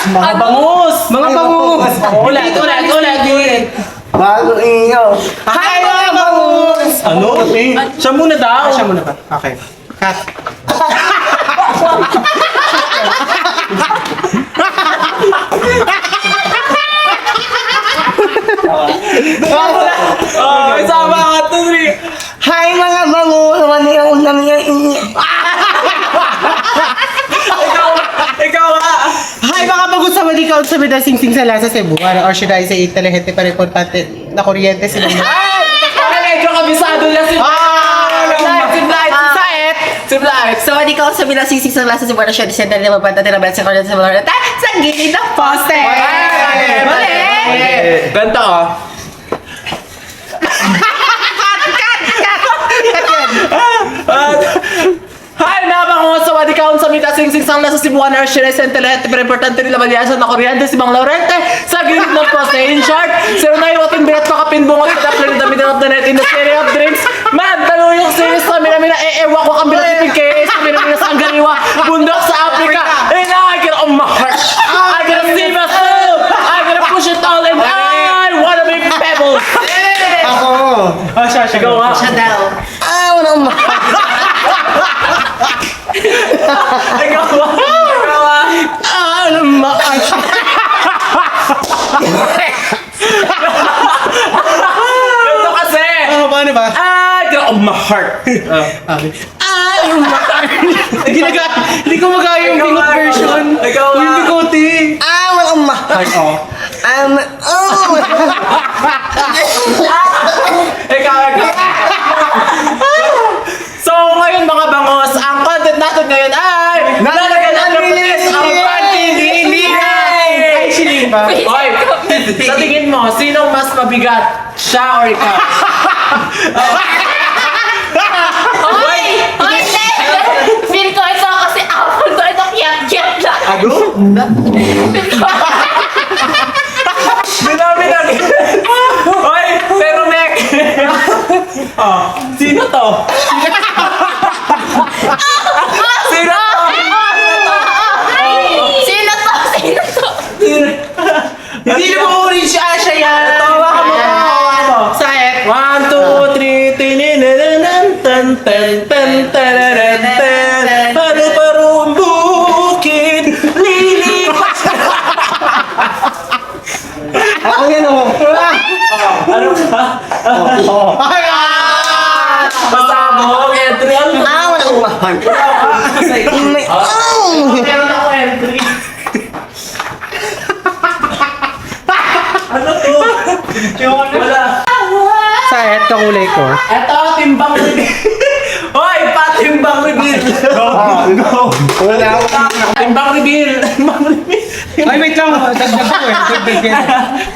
Mga bangus! Mga bangus! Ulit! Bago inyo. Hi mga bangus! Ano? Siya muna daw! Siya muna ba? Okay. Cut. Isama ka to, Dri! Hi mga bangus! Naman yung ulam niya. Ikaw ha! Hi mga bangus! Sa mali ka sa mida sing-sing sa lasa Cebuano. Or should I say italahete para importante na kuryente sila. Medyo kabisado na si Simlight! So, hindi ka sa bilang sisig sa lasa si Buena siya, December na mabanta nila sa kanya sa mga sa gilid ng poste! Mali! Ganto oh! Hi mga bangus! Sawadi ka sa mita sing-sing sang nasa Cebuano or Shirai Sentelete pero importante nila magyasan na kuryente si Bang Laurente sa gilid ng poste. In short, 09 birat makapinbungot at aplan dami ng net in the series of drinks. Man, talo yung series namin ewa ko kang bilatipin kay sa minamina sa Anggariwa bundok sa Africa. And I get on my heart. I gotta see myself. I gotta push it all and I wanna be pebbles. Ako! Oh, siya. Ikaw nga. Siya daw. Ikaw nga. Ikaw nga. Ganito kasi. Ano ba? Ano ba? I get on my heart. Hindi ko magaya yung Ikaw bingot nga, version. ikaw nga. Yung bigote. Walang mahal. Ikaw. So, ngayon mga bangos, ang content natin ngayon ay lalagyan ng kapatid ang pantililinay! Ay, siling ba? Oy, sa tingin mo, sinong mas mabigat? Siya or ikaw? Hoy! Hoy! Feel ko ito kasi apple to ito kiyat-kiyat lang. Ago? Binabi na Oy, pero Mek! Oh, sino to? Sino to? Sino to? Sino to? Hindi mo orange siya yan. Tawa ka mo. Saet. 1, 2, 3, tininanan, tan, tan, tan, tararan, tan. Paru-parong bukid, lilipas. Ako yan oh. Ano ba? Pasabog, entry. Walang mahal. Meron ako entry. Ano to? Wala. Saet, kakulay ko. Eto, timbang reveal. Hoy, patimbang reveal. Wala ako. Timbang reveal. Timbang reveal. Ay, wait lang. Dagdag ko eh. Dagdag yan.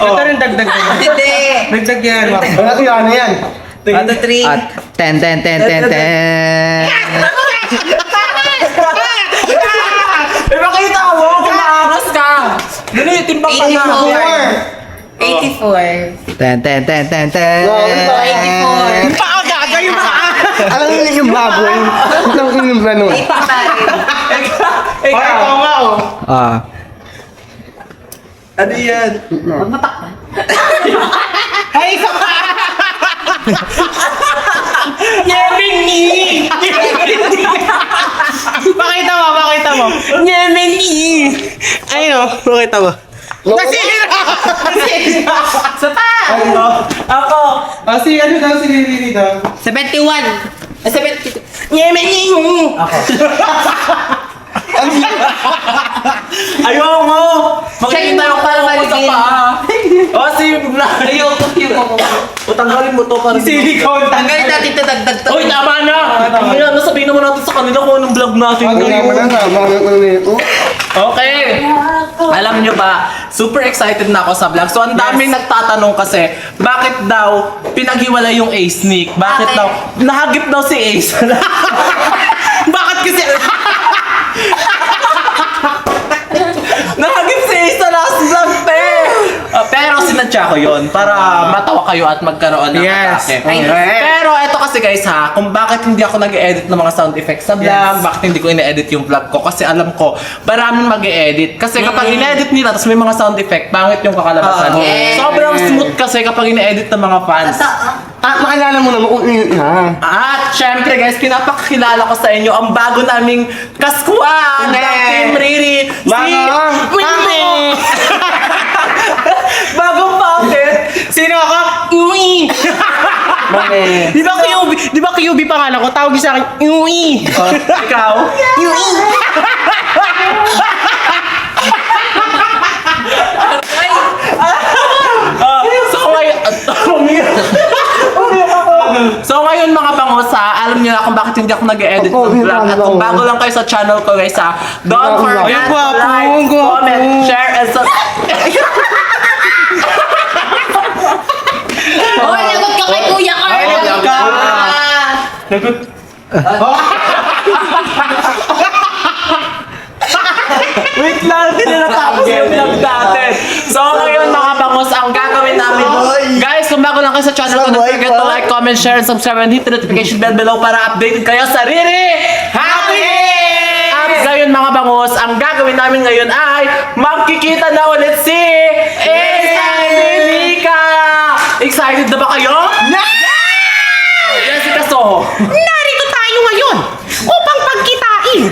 Ito rin dagdag ko. Hindi. Dagdag yan. Wala ko yan. Ano yan? 1, 2, 3. At 10. Makita mo, kumakas ka. Dali, timbang ka na. 84. 10. Paagaga yung mga. Alam mo yung baboy? Ang inom ba nun? 85. Ay, ito nga oh. Ah. Ano yan? Ay, isa pa. Yemingi! Pakita mo. Yemingi! Ayun oh. Pakita mo. Nasira! Sa pa! Ako! Si ano daw si Lili daw? 71. 72. Yemingi! Ayaw mo! Makikita yung parang mo sa paa. O, si Ayoko mo. O, tanggalin mo to para Silicone. Tanggalin natin ito, dagdag to. Uy, tama na! Ano, sabihin naman natin sa kanila kung anong vlog natin. Ano naman na nga? Mga nito. Okay! Alam nyo ba, super excited na ako sa vlog. So, ang daming nagtatanong kasi, bakit daw pinaghiwalay yung Ace Nick? Bakit Bakit? daw, nahagip daw si Ace. Bakit kasi, nahagip si Ace sa last vlog, te! Pero sinadya sinadya ko yun para matawa kayo at magkaroon ng Yes. atake. Alright. Pero eto kasi guys ha, kung bakit hindi ako nag-edit ng mga sound effects sa vlog, bakit hindi ko ine-edit yung vlog ko, kasi alam ko, maraming mag-e-edit. Kasi kapag ine-edit nila, tapos may mga sound effect, pangit yung kakalabasan. Yes. Sobrang smooth kasi kapag ine-edit ng mga fans. Makilala mo naman kung At syempre guys, pinapakilala ko sa inyo ang bago naming kaskuhan ng Team Riri. Si Winnie! Bagong puppet! Sino ako? Ui! Di ba QB pangalan ko? Tawag sa akin, Ui! Ikaw? Ui! So ngayon mga bangosa, alam niyo na kung bakit hindi ako nag-edit ng vlog. At kung bago lang kayo sa channel ko guys ha, don't forget to like, comment, share, and subscribe. Oh, lagot ka kay Kuya Carl. lagot ka. Wait lang, hindi na natapos yung vlog natin. So ngayon mga bangos, ang gagawin namin, guys, kung bago lang kayo sa channel ko, don't forget to like, comment, share, and subscribe, and hit the notification bell below para updated kayo sa Riri Happy Day! At ngayon mga bangos, ang gagawin namin ngayon ay magkikita na ulit si Ace and Nika! Excited na ba kayo? Jessica Soho. Narito tayo ngayon upang pagkitain.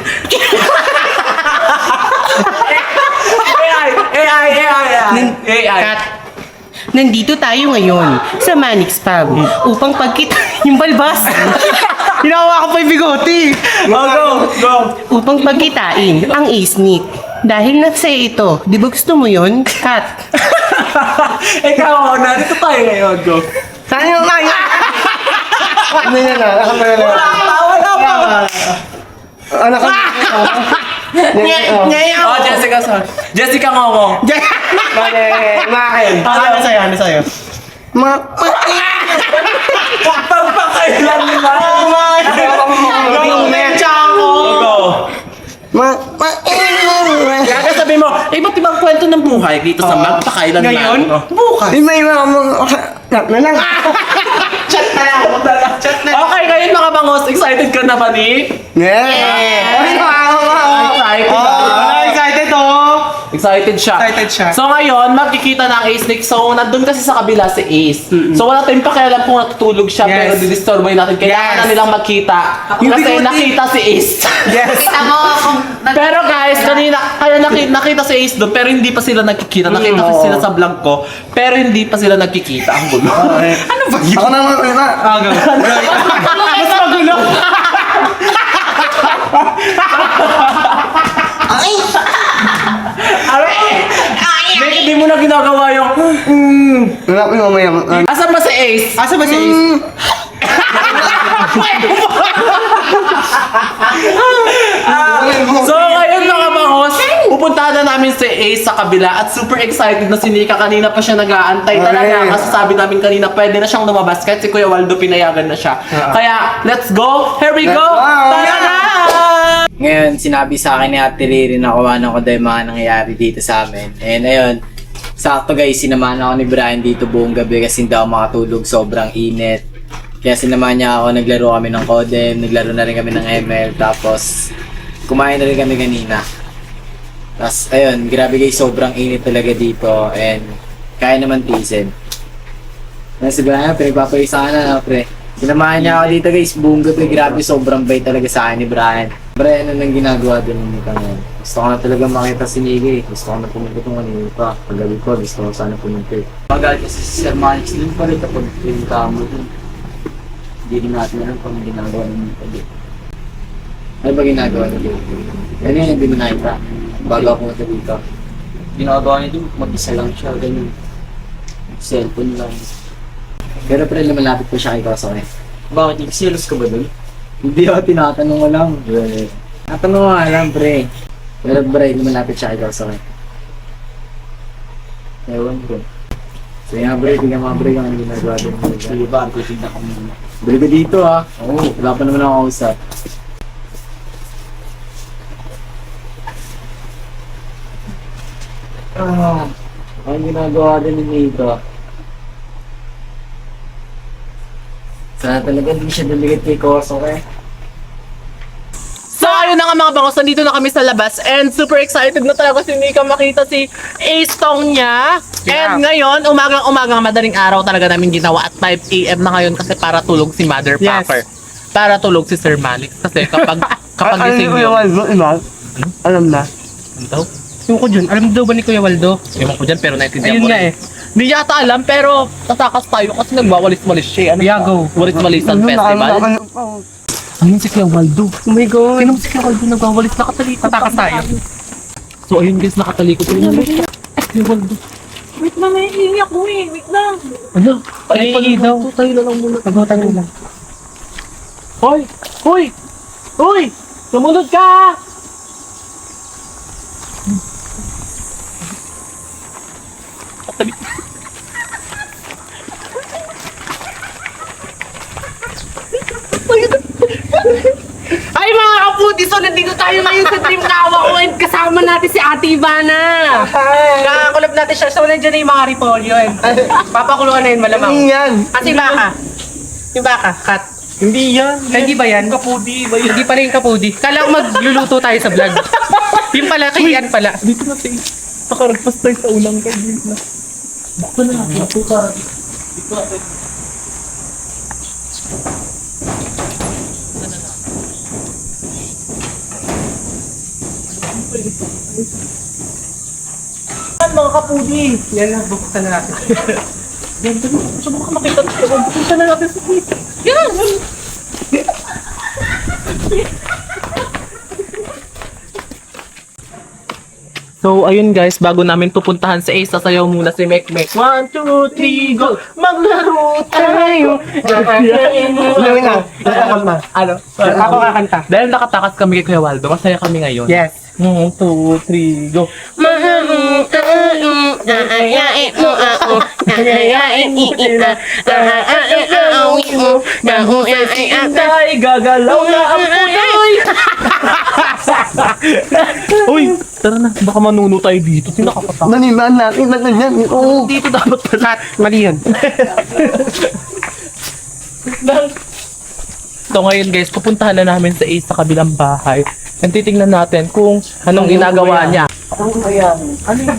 AI. Kat, nandito tayo ngayon sa Manix Pub upang pagkitain yung balbas. Hinawa ko pa yung bigote. Go. Upang pagkitain ang Ace-Nick. Dahil nasa'yo ito, di ba gusto mo yun, Kat? Ikaw, narito tayo ngayon. Go. Saan yung kaya? Hindi na na. Wala pa. Anak ko. Oh, Jessica Soho. Jessica Ngongong. Ano sa'yo? Pagpakailan na. Go. Kaya sabi mo, iba't ibang kwento ng buhay dito sa magpakailan lang. Ngayon? No? Bukas. May mga Chat na lang. Chat na lang. Chat na lang. Okay, ngayon mga bangos, excited ka na ba ni? Yeah. Excited Excited oh. Excited siya. Excited siya. So ngayon, magkikita ng Ace Nick. So nandun kasi sa kabila si Ace. So wala tayong pakialam kung natutulog siya, Yes. pero didisturboy natin. Kailangan Yes. na nilang magkita. Yung Kasi bigote. nakita si Ace. Yes. Kita mo kung Pero guys, kanina, kaya nakita si Ace doon, pero hindi pa sila nagkikita. Nakita ko sila sa vlog ko, pero hindi pa sila nagkikita. Ang gulo. Ano ba yun? Ako naman, Mas magulo. Hindi mo na ginagawa yung... Hanapin mo mamaya. Asan ba si Ace? Asa ba si Ace? So ngayon mga bangos, pupuntahan na namin si Ace sa kabila at super excited na si Nika. Kanina pa siya nag-aantay talaga Okay. kasi sabi namin kanina pwede na siyang lumabas kahit si Kuya Waldo pinayagan na siya. Kaya let's go! Here we go! go! Tara na! Ngayon, sinabi sa akin ni Ate Riri na kawanan ko daw yung mga nangyayari dito sa amin. And ayun, sakto guys, sinamahan ako ni Brian dito buong gabi kasi hindi ako makatulog, sobrang init. Kaya sinamahan niya ako, naglaro kami ng Codem, naglaro na rin kami ng ML, tapos kumain na rin kami kanina. Tapos ayun, grabe guys, sobrang init talaga dito and kaya naman tiisin. Si Brian, pinagpapawisa ka na pre. Sinamahan niya ako dito guys, buong gabi, grabe, sobrang bait talaga sa akin ni Brian. Brian, ano nang ginagawa din ng mga ngayon? Gusto ko na talaga makita si Niggy. Gusto ko na pumunta itong kanina pa. Paggabi ko, gusto ko sana pumunta. Magalit kasi si Sir Manix din pa rin kapag pinunta mo dun. Hindi rin natin alam kung ginagawa ng mga. Ano ba ginagawa nila? Ano yun, hindi mo nakita. Bago ako pumunta dito. Ginagawa niya dun, mag-isa lang siya, ganyan. Cellphone lang. Pero pre, lumalapit ko siya kay Kosoke. Bakit? Nagsilos ka ba dun? Hindi ako, tinatanong ko lang. Tinatanong ko nga lang, pre. Pero pre, lumalapit siya kay Kosoke. Ewan ko. So nga pre, tingnan mga pre kung ano ginagawa dun. Sige ba, ang titignan ko muna. Bili ka dito ah. Oo, wala pa naman ako kausap. Ang ginagawa din dito. Sana talaga hindi siya delegate kay Koso eh. So, ayun na nga mga bangos, nandito na kami sa labas and super excited na talaga si Mika makita si Ace Tong niya. And ngayon, umagang madaling araw talaga namin ginawa at 5 AM na ngayon kasi para tulog si Mother Yes. Puffer. Para tulog si Sir Malik. Kasi kapag gising Kuya yun. Waldo, iba? Alam na. Ano daw? Yung ko dyan, alam daw ba ni Kuya Waldo? Ewan ko dyan pero naintindihan Ayun ko nga rin. Hindi yata alam pero tatakas tayo kasi nagwawalis-walis siya. Ano Yeah, go. Walis-walisan festival. Ayun si Kuya Waldo. Oh my God. Sino si Kuya Waldo nagwawalis nakatalikod? Tatakas tayo. So ayun guys, nakatalikod. Kuya Waldo. Wait na, may hihingi ako eh. Wait lang. Ano? Naiihi daw. Tayo na lang muna. Pagbutan mo lang. Hoy! Hoy! Hoy! Sumunod ka! Ay mga kaputi, so nandito tayo ngayon sa Dream Kawa ko and kasama natin si Ate Ivana. Nakakulab natin siya, so nandiyan na yung mga repolyo. Papakuluan na yun malamang. Hindi yan. Kasi baka. Yung baka, cut. Hindi yan. Hindi ba yan? Kapudi ba yan? Hindi pala yung kapudi. Kala ko magluluto tayo sa vlog. Yung pala, kaya yan pala. Dito na si nakaragpas tayo sa ulang kay na. Bakit na natin? Ito ka. Ito natin. Mga kapudi. Yan na, buksan na natin. Yan, dali. Gusto mo ka makita ito. Buksan na natin sa place. Yan! So, ayun guys, bago namin pupuntahan sa Ace, sasayaw muna si Mekmek. 1, 2, 3, go! Maglaro tayo! Gawin na. Kakanta. Ano? Ako kakanta. Dahil nakatakas kami kay Kuya Waldo, masaya kami ngayon. Yes. 1, 2, 3, go! Ay, gagalaw na ang punoy! Uy, tara na, baka manuno tayo dito. Sino ka pa? Nanimaan natin na ganyan. Oo. Dito dapat pala. Cut. Mali yun. So ngayon guys, pupuntahan na namin sa Ace sa kabilang bahay. And titingnan natin kung anong ginagawa niya. Ano ba yan? Ano yan?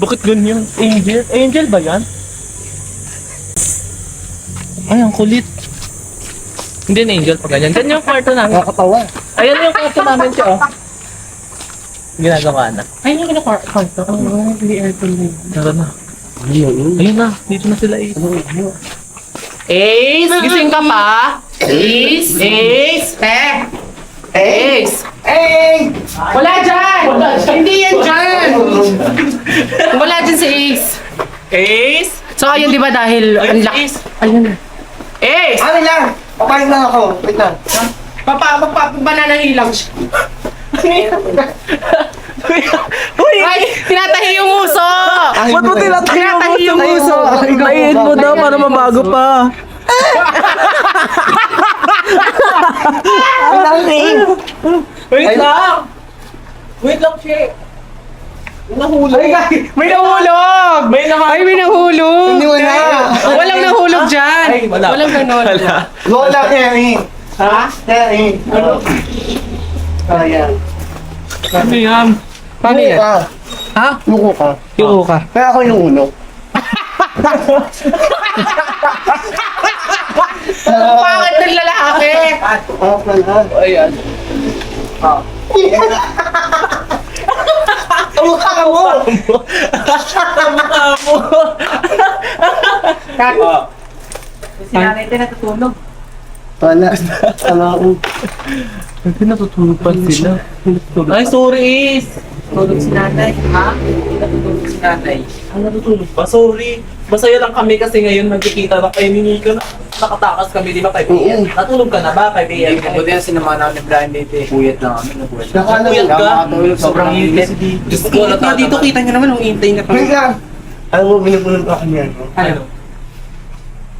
Bakit ganyan? Angel? Angel ba yan? Ay, ang kulit. Hindi na angel pa ganyan. Ganyan yung kwarto namin. Nakakatawa. Ayan yung kwarto namin siya, oh. Ginagawa na. Ayun yung kwarto. Hindi aircon na yun. Tara na. Ayun na. Dito na sila, Ace. Ace! Gising ka pa? Ace! Ace! Ace! Eh! Wala dyan! Hindi yan dyan! Wala dyan si Ace. Ace! So ayun, di ba dahil ang laki. Ace! Ayun na. Ace! Ano lang? Papahin lang ako. Wait lang. Banana hilang siya. Uy! Ay, tinatahi yung uso! Ba't mo Tinatahi yung uso! Kain mo daw para mabago pa. Wait lang! Wait lang, Che. Nahulog. May nahulog! Ay, may nahulog! Hindi wala. Walang nahulog dyan! Ay, wala. Walang ganon. Wala. Lola, Terry. Ha? Terry. Ano? Ayan. Ano yan? Paano yan? Ha? Luko ka. Yung ka. Kaya ako yung uno. Bakit ng lalaki? Ah, pala. Ayan. Mukha mo! Mukha mo. Si nanay din natutulog. Wala. Wala akong... Hindi natutulog pa sila. Ay, sorry, Ace. Tulog si nanay. Ha? Natutulog si nanay. Ang natutulog pa? Sorry. Masaya lang kami kasi ngayon magkikita na kayo ni Mika na nakatakas kami, di ba, 5 AM? Natulog ka na ba? 5 AM ka Buti na sinamahan ako ni Brian dito eh. Puyat lang kami. Nakaalam ka? Nakakatulog. Sobrang init. Diyos ko, Dito kita nyo naman, ang intay na Wait lang. Alam mo, binubulog ako niyan. Ano?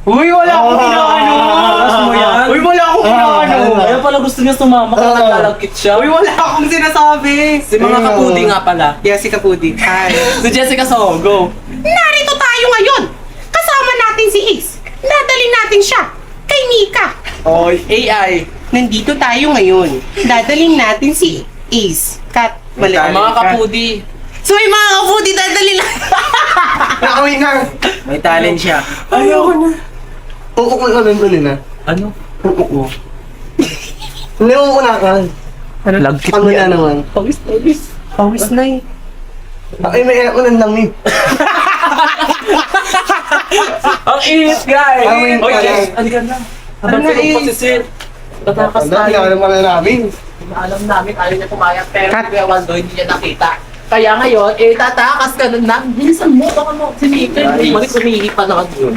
Uy, wala akong inaano! mo yan? Uy, wala akong inaano! Kaya pala gusto niya sumama kaya naglalagkit siya. Uy, wala akong sinasabi! Si mga kapudi nga pala. Jessica Pudi. Hi. Si Jessica Sogo. Narito tayo ngayon! Kasama natin si Ace. Dadali natin natin siya kay Mika. Oy, AI. Nandito tayo ngayon. Dadalhin natin si Ace. Kat, mali. Mga kapudi. So yung mga kaputi, dadalhin lang. Nakawin na. May talent siya. Ayoko na. Oo ko na na. Ano? Oo. Hindi ko na ka. Lagkit Ano na naman? Pawis na eh. Ay, may aircon ng lamig. Ang init, guys! Ang init, Oy, guys. guys, ano ka na? Habang Ano na, tulog pa eh? si Sir. Tatakas Hindi tayo. ako naman na namin. Alam namin, ayaw niya pumayag, pero si Kuya Waldo hindi niya nakita. Kaya ngayon, tatakas ka na. Bilisan mo, baka mo. Si Mika, umihi pa na yun.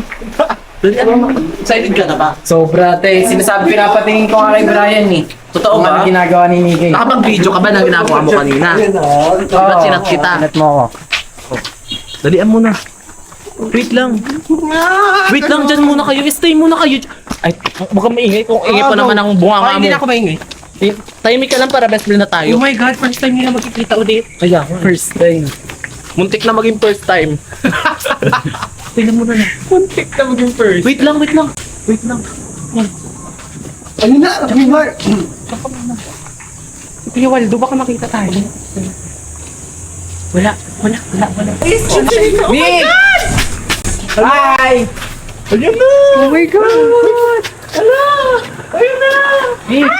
Excited ka na ba? Sobra, te. Sinasabi, pinapatingin ko nga kay Brian eh. Totoo Kung ba? ano ginagawa ni Mika eh. Nakapag-video ka ba na ginagawa mo kanina? Ba't sinat kita? Sinat mo ako. Dalian mo na. Wait lang. Wait lang, dyan muna kayo. Stay muna kayo. Ay, huwag kang maingay. Kung ingay pa naman ang bunganga Hindi mo. na ako maingay. Tahimik ka lang para best friend na Oh tayo. my God, first time nila magkikita ulit. Kaya, first time. Muntik na maging first time. Tingnan mo na lang. Muntik na maging first. Wait lang, wait lang. Wait lang. Ano na? Kami ba? Kuya Waldo, baka makita tayo. Wala. Nick! Hi! Ayun na! Oh my God! Ala! Ayun na! Nick!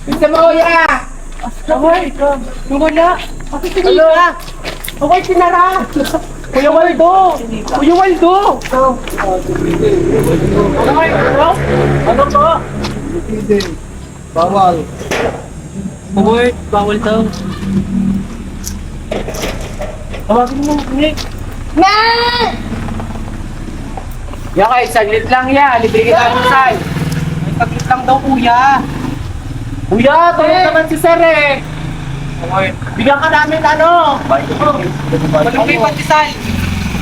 Bisa mo, ya! Away! Wala! Hello! Away, sinara! Kuya Waldo! Kuya Waldo! Ano to? Bawal. Award, bawal daw. Tawagin mo, Nick. Ya kay, saglit lang ya. Libre kita ng sal. Saglit lang daw, kuya. Kuya, tulog naman si Sir eh. Bigyan ka namin ano? Malupay patisal.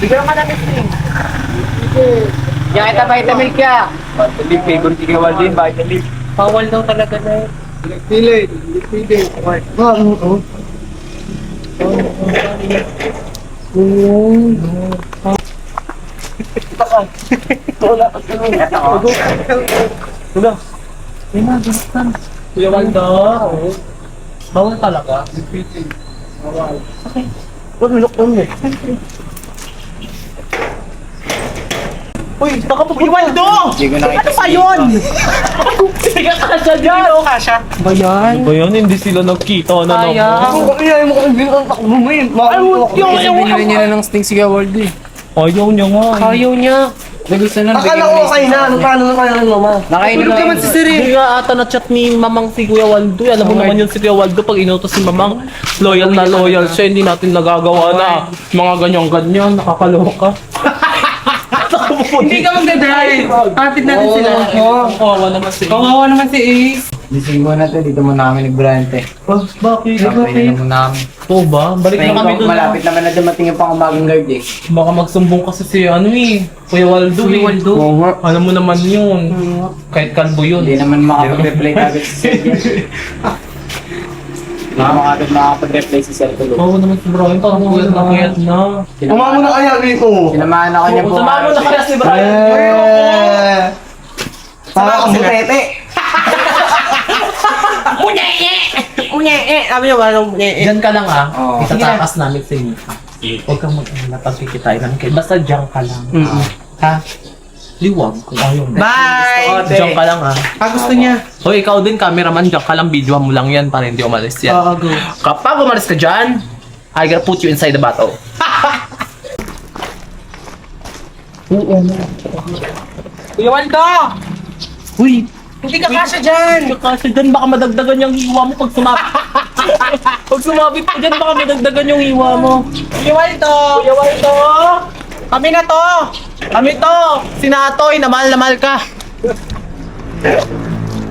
Bigyan ka namin sing. Ya kita vitamin ka. Favorite kay Waldin, vitamin. Bawal daw talaga na. Pili. Oo. Wala. May mga gastan. Kuya Waldo. Bawal talaga. Ba't minok mo eh? Uy, baka Kuya Waldo! Hindi ko nakita. Ano pa yun? Sige ka siya dyan. Ano ka siya? Ba yan? Ba yun? Hindi sila nagkita na Sayang. Ang kaya mo kung bilang takbo mo yun. Kasi binili niya na ng sting si Gawaldo eh. Ayaw niya nga. Ayaw niya. Nagusto na. Akala ko okay na. Ano paano na kaya ng mama? Nakain Tulog naman si Sir eh. Hindi nga ata na-chat ni Mamang si Kuya Waldo. Alam mo naman yun si Kuya Waldo pag inutos si Mamang. Loyal na loyal siya. Hindi natin nagagawa na mga ganyan-ganyan. Nakakaloka. Hindi ka magdadrive. Atid natin sila. Kawawa naman si Kawawa naman si Ace. Gising mo na to. Dito muna kami nag-brand eh. Bakit? Kapain na muna kami. Oo ba? Balik na kami doon. Malapit naman na dumating yung pang-umagang guard eh. Baka magsumbong kasi si ano eh. Kuya Waldo Kuya eh. Waldo. Oo nga. Alam mo naman yun. Kahit kalbo yun. Hindi naman makapag-reply agad si Sir yan. Hindi naman makapag-reply si Sir Tulo. Oo naman si Brian. Parang kuyat na kuyat na. Umama na kaya dito. Sinamahan ako niya po. Sumama mo na kaya si Brian. Para kang butete. Sabi niya ba nung Diyan ka lang ah. Oo. Itatakas namin si Mika. Huwag kang mag-alala pag kikitain namin kayo. Basta diyan ka lang. Ha? Liwag kung ayaw mo. Bye! Diyan ka lang ah. Gusto niya. Hoy, ikaw din cameraman. Diyan ka lang. Video mo lang yan para hindi umalis yan. Oo, go. Kapag umalis ka dyan, I gotta put you inside the bottle. Kuya Waldo! Uy, Hindi ka kasya dyan! kasi dyan baka madagdagan yung hiwa mo pag sumabit. Pag sumabit ka dyan, baka madagdagan yung hiwa mo. Kuya Waldo! Kuya Waldo! Kami na to! Kami to! Sinatoy, na mahal ka.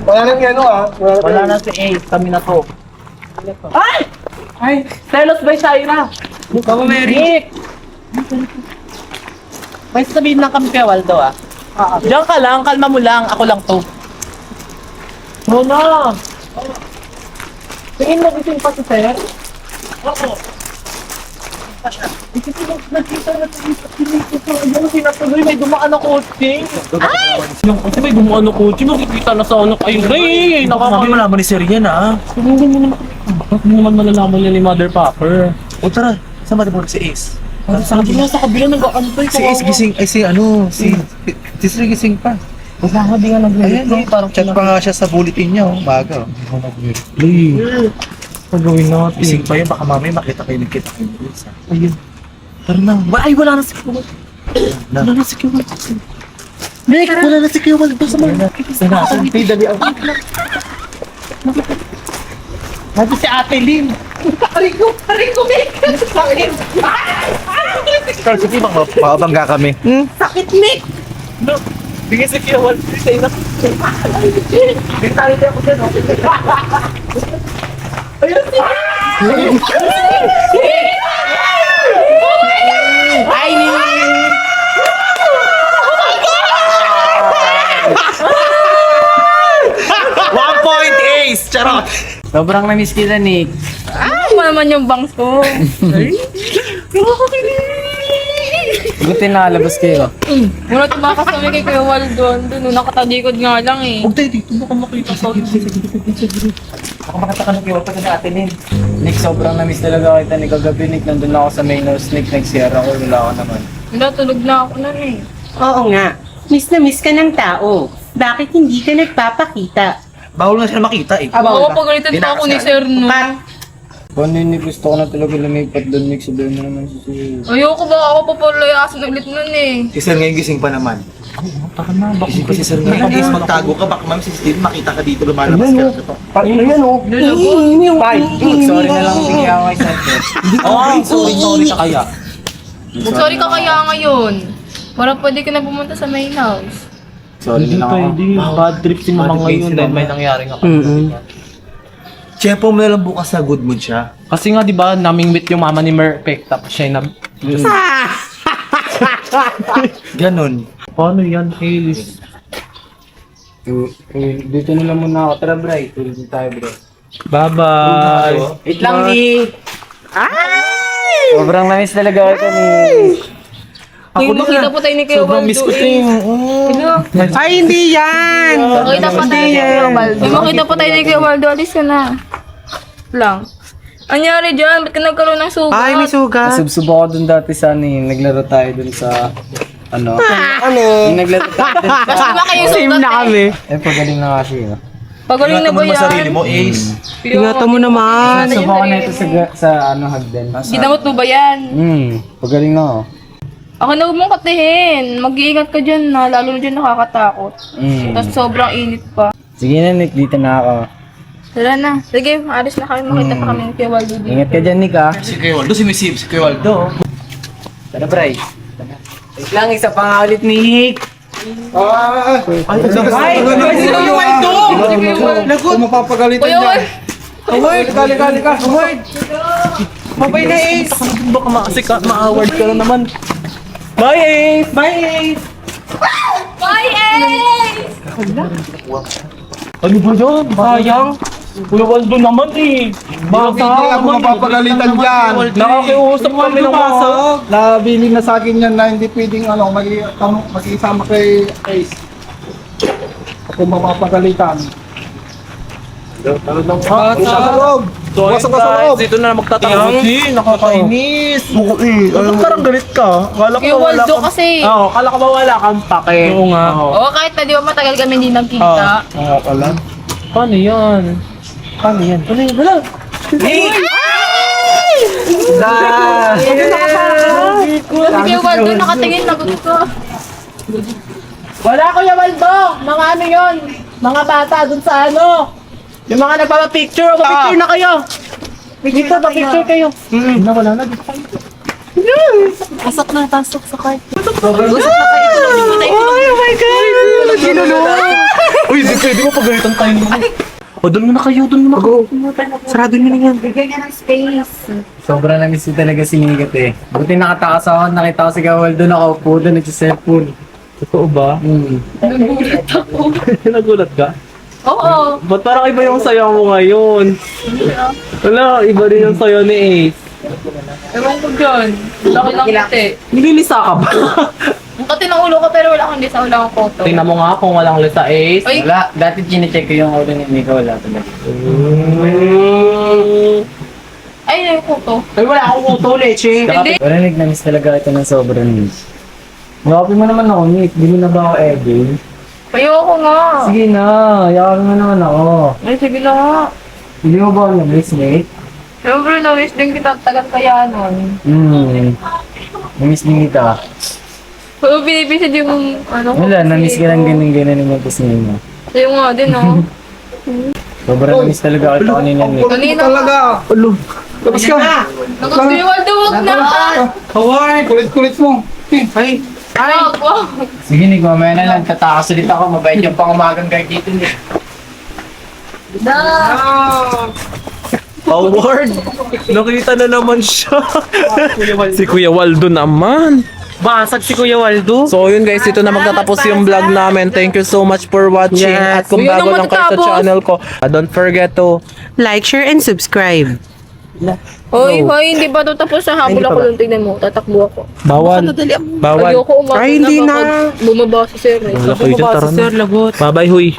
Wala nang ano ah. Wala na si Ace, kami na to. Ay! Ay! Telos by Shaira! Kamo Mary! Nick! May sabihin lang kami kay Waldo ah. Diyan ka lang, kalma mo lang, ako lang to. Mona! Tingin mo gising pa si Sir? Oo. May dumaan na kotse. Yung kotse may dumaan na kotse. Makikita na sa ano kayo. Ay, Sabi mo naman ni Sir yan, ah. Hindi mo naman malalaman yan ni Mother Popper. O tara, saan ba naman si Ace? Sa kabila nag-aantay. Si Ace gising, ay si ano, si Sir gising pa. Wala nga di nga Ayan, nag-relate. Parang chat pa nga siya sa bulletin niya, oh, baga. Pagawin natin. Gising pa yun, baka mamaya makita kayo nagkita kayo. Ayun. Tara na. Ay, wala na si Kuwal. Wala na si Kuwal. Nick, wala na si Kuwal. Basta mo. Hindi, dali ako. Nandito si Ate Lynn. Aray ko, Mick! Sakit! Carl, sige, makabangga kami. Sakit, Mick! No, bigay si Kuwal. Say na. Bigay tayo ako dyan. Ayun si Ay, Nick! Ace! Charot! Sobrang na-miss kita, Nick. Ano naman yung bangs ko? Buti nakalabas kayo. Muna tumakas kami kay Kuya Waldo. Doon, nakatalikod nga lang eh. Huwag tayo dito. Baka makita sa atin. Baka makita ka ng kiwa pa sa atin, Nick, sobrang na-miss talaga kita ni kagabi, Nick. Nandun ako sa main house, Nick. Nag-share ako, wala ka naman. Wala, tulog na ako nun eh. Oo nga. Miss na miss ka ng tao. Bakit hindi ka nagpapakita? Bawal na siya makita eh. Oo, pagalitan pa ako ni Sir no. Paano yun, Nick? Gusto ko na talaga lumipat doon, Nick. Sabihin mo naman si Sir. Ayoko ba ako papalayasin ulit nun eh. Si Sir ngayon gising pa naman. Taka na. Baka Gising pa si Sir ngayon. Ace, magtago ka. Baka ma'am si Steve makita ka dito lumalabas ka. Ayan o. Sorry na lang, sige ako kay Sir. Sorry ka kaya. Sorry ka kaya ngayon. Parang pwede ka na pumunta sa main house. Sorry na lang ako. Hindi. Bad trip si mama ngayon dahil may nangyaring ako. Tiyempo mo na lang bukas sa good mood siya. Kasi nga, di ba, naming meet yung mama ni Merpek, tapos siya yung Ganon. Paano yan, Halis? Dito na lang muna ako. Tara, Bray. Tulog na tayo, bro. Bye-bye! Wait lang, Nick! Sobrang na-miss talaga kita, Nick. Uy, makita po tayo ni Kuya Sobrang Waldo miss ko eh. tayo. Ay, hindi yan! Makita pa tayo ni Kuya Waldo. Uy, makita pa tayo ni Kuya Waldo. Alis ka na. Lang. Anyari dyan? Ba't ka nagkaroon ng sugat? Ay, may sugat. Nasubsub ako dun dati sa ano eh. Naglaro tayo dun sa... Ano? Yung naglaro tayo dun sa... Basta ba kayo sugat eh? Eh, pagaling na kasi. Pagaling na Ingatan ba mo naman yan? sarili mo, Ace. Ingatan mo naman. Nasubok ko na ito sa ano, hagdan. Ginamot mo ba yan? Pagaling na ako. Ako na huwag mong katihin. Mag-iingat ka dyan na. Lalo na dyan nakakatakot. Tapos sobrang init pa. Sige na, Nick. Dito na ako. Tara na. Sige, alis na kami. Makita pa kami ni Kuya Waldo dito. Ingat ka dyan, Nick, ha? Si Kuya Waldo, si Kuya Waldo. Tara, Bray. Wait lang, isa pa nga ulit, Nick. Kuya Waldo! Mapapagalitan Kuya Waldo! Kali ka. Mabay na, Ace! Baka ma-award ka na naman. Bye, Ace! Bye, Ace! Bye, Ace! Ano ba yan? Sayang. Kuya Waldo naman eh. Hindi ako mapapagalitan dyan. Nakakiusap kami ng mga... Nabili na sa akin yan na hindi pwedeng mag-isama kay Ace. Ako mapapagalitan. Talagang Sa loob. So, guys, dito na magtatanong. Nakakainis. Bakit parang galit ka? Kala Kuya Waldo kasi. Oo, kala ko ba wala kang pake? Oo nga. Oo, kahit na di ba matagal kami hindi nagkita. Oo, pala. Paano yan? Paano yan? Wala. Si Kuya Waldo nakatingin, lagot ka. Wala, Kuya Waldo! Mga ano yun? Mga bata dun sa ano? Yung mga nagpapapicture, picture na kayo! Dito, pa-picture kayo. Wala na, dito kayo. Pasok na, pasok sa cart. Oh my God! Ginulong! Uy, di pwede mo pagalitan tayo naman. O, doon muna kayo, doon muna kayo. Sarado nyo na yan. Sobrang na-miss ko talaga si Nigat eh. Buti nakatakas ako, nakita ko si Kawaldo nakaupo doon, nagsa-cellphone. Totoo ba? Nagulat ako. Nagulat ka? Oo. Ba't parang iba yung sayaw mo ngayon? Wala, iba rin yung sayaw ni Ace. Ewan ko dyan. Laki lang kasi. Nililisa ka ba? Ang kati ng ulo ko pero wala akong lisa, wala akong photo. Tingnan mo nga kung walang lisa Ace. Ay, Wala, dati chinecheck ko yung ulo ni Mika, wala talaga. ay, yung photo. Ay, wala akong uto, Leche. Hindi. Wala, nag-namiss talaga ito ng sobrang miss. Yakapin mo naman ako, Nick. Di mo na ba ako edit? Ayoko nga. Sige na, yakapin mo naman ako. Ay, sige na nga. Hindi mo ba ako na-miss, Nick? Siyempre, na-wish din kita tagal kaya nun. Na-miss din kita. Pero binibisid yung ano ko. Wala, na-miss ka lang ganun-ganun yung magpasingin mo. Sa'yo nga din, oh. Sobrang na-miss talaga kita kanina, Nick. Kanina Talaga. Labas ka. Nagkasbiwal daw, wag na. Howard! Kulit-kulit mo. Ay! Ay! Wag, wag. Sige, Nick, mamaya na lang. Tatakas ulit ako. Mabait yung pangumagang guard dito, Nick. Howard! Nakita na naman siya. Si Kuya Waldo naman. Basag si Kuya Waldo. So yun guys, dito na magtatapos yung vlog namin. Thank you so much for watching. Yes. At kung Yun bago ang lang kayo sa matatapos. channel ko, don't forget to Like, share, and subscribe. Hoy, hoy, hindi pa ito tapos sa habol ako doon. Tignan mo, tatakbo ako. bawal. Bawal. Ayoko umabot Ay, hindi baka na. bumaba si Sir. Eh. Wala kayo dyan, tara na. Sir, lagot. Bye bye, huy.